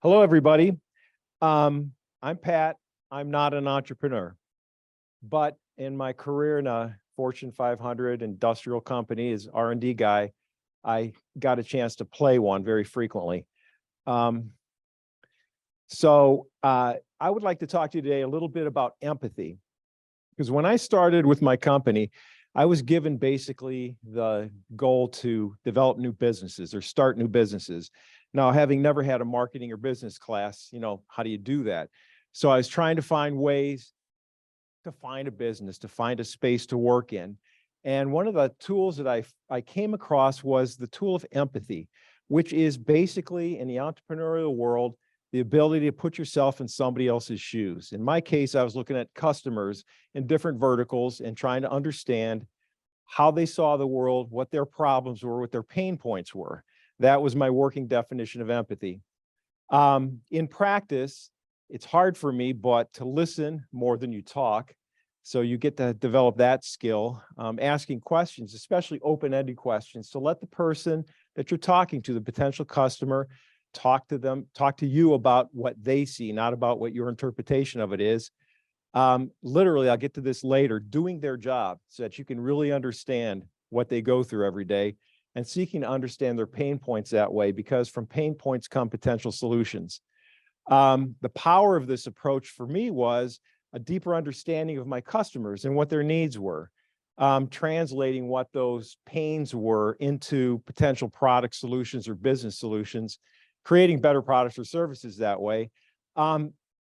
Hello, everybody. I'm Pat. I'm not an entrepreneur, but in my career in a Fortune 500 industrial company as R&D guy, I got a chance to play one very frequently. I would like to talk to you today a little bit about empathy, because when I started with my company, I was given basically the goal to develop new businesses or start new businesses. Now, having never had a marketing or business class, how do you do that? So I was trying to find ways to find a business, to find a space to work in. And one of the tools that I came across was the tool of empathy, which is basically in the entrepreneurial world, the ability to put yourself in somebody else's shoes. In my case, I was looking at customers in different verticals and trying to understand how they saw the world, what their problems were, what their pain points were. That was my working definition of empathy. In practice, it's hard for me, but to listen more than you talk. So you get to develop that skill, asking questions, especially open-ended questions, to let the person that you're talking to, the potential customer, talk to you about what they see, not about what your interpretation of it is. Literally, I'll get to this later, doing their job so that you can really understand what they go through every day and seeking to understand their pain points that way, because from pain points come potential solutions. The power of this approach for me was a deeper understanding of my customers and what their needs were, translating what those pains were into potential product solutions or business solutions, creating better products or services that way.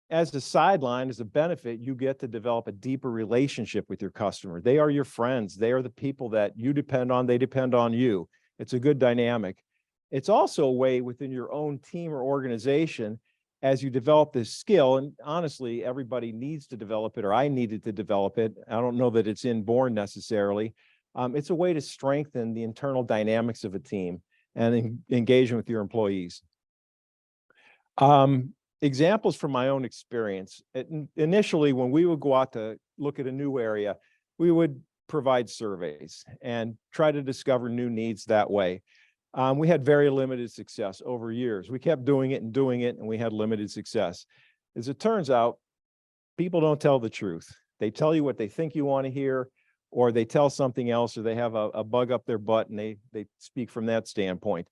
As a sideline, as a benefit, you get to develop a deeper relationship with your customer. They are your friends. They are the people that you depend on. They depend on you. It's a good dynamic. It's also a way within your own team or organization, as you develop this skill, and honestly, everybody needs to develop it, or I needed to develop it. I don't know that it's inborn necessarily. It's a way to strengthen the internal dynamics of a team and engagement with your employees. Examples from my own experience. Initially, when we would go out to look at a new area, we would provide surveys and try to discover new needs that way. We had very limited success over years. We kept doing it, and we had limited success. As it turns out, people don't tell the truth. They tell you what they think you want to hear, or they tell something else, or they have a bug up their butt and they speak from that standpoint.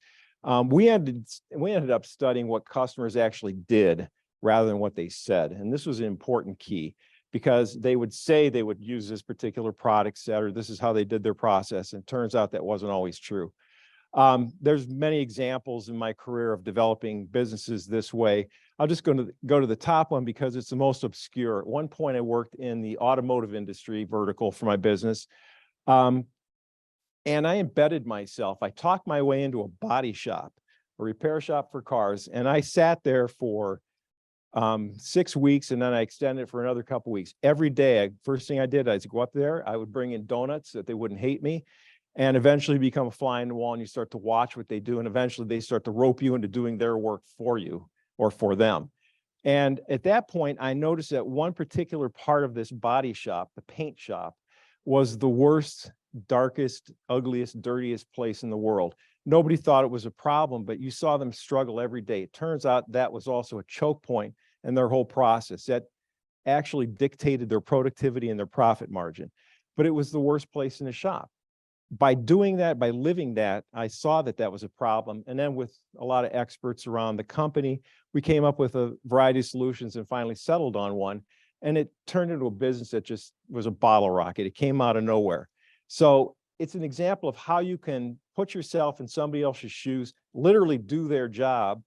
We ended up studying what customers actually did rather than what they said. And this was an important key, because they would say they would use this particular product set, or this is how they did their process. And it turns out that wasn't always true. There's many examples in my career of developing businesses this way. I'm just going to go to the top one because it's the most obscure. At one point, I worked in the automotive industry vertical for my business. And I embedded myself. I talked my way into a body shop, a repair shop for cars. And I sat there for 6 weeks, and then I extended it for another couple weeks. Every day, first thing I did, I'd go up there, I would bring in donuts so that they wouldn't hate me, and eventually become a fly in the wall, and you start to watch what they do, and eventually they start to rope you into doing their work for you or for them. And at that point, I noticed that one particular part of this body shop, the paint shop, was the worst, darkest, ugliest, dirtiest place in the world. Nobody thought it was a problem, but you saw them struggle every day. It turns out that was also a choke point in their whole process. That actually dictated their productivity and their profit margin. But it was the worst place in the shop. By doing that, by living that, I saw that that was a problem. And then with a lot of experts around the company, we came up with a variety of solutions and finally settled on one. And it turned into a business that just was a bottle rocket. It came out of nowhere. So it's an example of how you can put yourself in somebody else's shoes, literally do their job,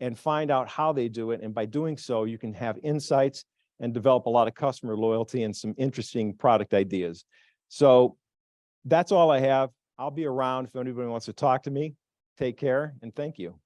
and find out how they do it. And by doing so, you can have insights and develop a lot of customer loyalty and some interesting product ideas. So that's all I have. I'll be around if anybody wants to talk to me. Take care, and thank you.